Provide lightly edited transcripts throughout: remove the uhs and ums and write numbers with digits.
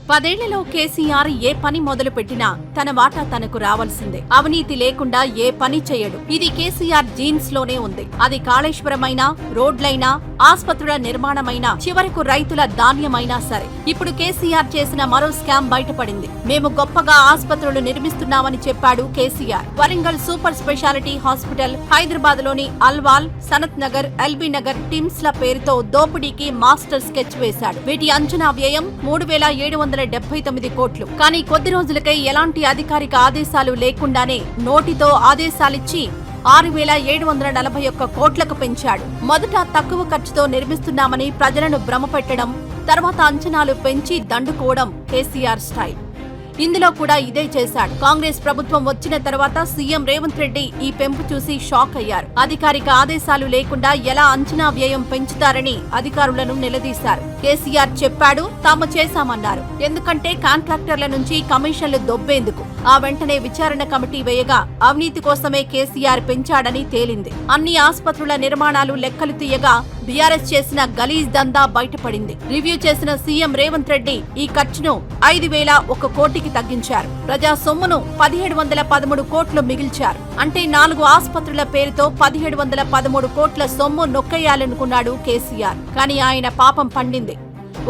10 ఏళ్లలో కేసీఆర్ ఏ పని మొదలు పెట్టినా తన వాటా తనకు రావాల్సిందే. అవినీతి లేకుండా ఏ పని చేయడు. ఇది కేసీఆర్ జీన్స్ లోనే ఉంది. అది కాళేశ్వరమైనా, రోడ్లైనా, ఆస్పత్రుల నిర్మాణమైనా, చివరకు రైతుల ధాన్యమైనా సరే. ఇప్పుడు కేసీఆర్ చేసిన మరో స్కామ్ బయటపడింది. మేము గొప్పగా ఆస్పత్రులు నిర్మిస్తున్నామని చెప్పాడు KCR. Warangal super speciality hospital, Hyderabad లోని అల్వాల్, సనత్ నగర్, ఎల్బీ నగర్, టిమ్స్ ల పేరుతో దోపిడీకి మాస్టర్ స్కెచ్ వేశాడు. వీటి అంచనా వ్యయం 3,779 కోట్లు. కానీ కొద్ది రోజులకే ఎలాంటి అధికారిక ఆదేశాలు లేకుండానే నోటితో ఆదేశాలిచ్చి 6,741 కోట్లకు పెంచాడు. మొదట తక్కువ ఖర్చుతో నిర్మిస్తున్నామని ప్రజలను భ్రమపెట్టడం, తర్వాత అంచనాలు పెంచి దండుకోవడం కేసీఆర్ స్టైల్. ఇందులో కూడా ఇదే చేశాడు. కాంగ్రెస్ ప్రభుత్వం వచ్చిన తర్వాత సీఎం రేవంత్ రెడ్డి ఈ పెంపు చూసి షాక్ అయ్యారు. అధికారిక ఆదేశాలు లేకుండా ఎలా అంచనా వ్యయం పెంచుతారని అధికారులను నిలదీశారు. కేసీఆర్ చెప్పాడు, తాము చేశామన్నారు. ఎందుకంటే కాంట్రాక్టర్ల నుంచి కమిషన్లు దొబ్బేందుకు. ఆ వెంటనే విచారణ కమిటీ వేయగా అవినీతి కోసమే కేసీఆర్ పెంచాడని తేలింది. అన్ని ఆస్పత్రుల నిర్మాణాలు లెక్కలు తీయగా బీఆర్ఎస్ చేసిన గలీజ్ దందా బయటపడింది. రివ్యూ చేసిన సీఎం రేవంత్ రెడ్డి ఈ ఖర్చును 5,001 కోటికి తగ్గించారు. ప్రజా సొమ్మును 1,713 కోట్లు మిగిల్చారు. అంటే 4 ఆస్పత్రుల పేరుతో 1,713 కోట్ల సొమ్ము నొక్కేయాలనుకున్నాడు కేసీఆర్. కానీ ఆయన పాపం పండింది.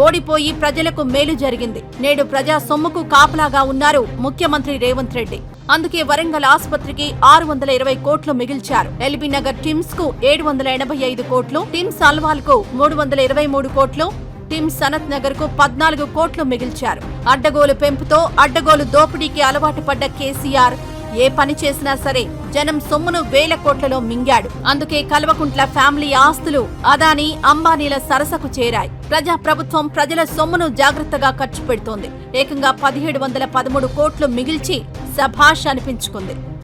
ఓడిపోయి ప్రజలకు మేలు జరిగింది. నేడు ప్రజా సొమ్ముకు కాపలాగా ఉన్నారు ముఖ్యమంత్రి రేవంత్ రెడ్డి. అందుకే వరంగల్ ఆస్పత్రికి 620 కోట్లు మిగిల్చారు. ఎల్బీ నగర్ టిమ్స్ కు 785 కోట్లు, టిమ్స్ అల్వాల్ కు 323 కోట్లు, టిమ్స్ సనత్ నగర్ కు 14 కోట్లు మిగిల్చారు. అడ్డగోలు పెంపుతో అడ్డగోలు దోపిడీకి అలవాటు పడ్డ కేసీఆర్ ఏ పని చేసినా సరే జనం సొమ్మును వేల కోట్లలో మింగాడు. అందుకే కల్వకుంట్ల ఫ్యామిలీ ఆస్తులు అదానీ, అంబానీల సరసకు చేరాయి. ప్రజా ప్రభుత్వం ప్రజల సొమ్మును జాగ్రత్తగా ఖర్చు పెడుతోంది. ఏకంగా 1,713 కోట్లు మిగిల్చి శభాష్ అనిపించుకుంది.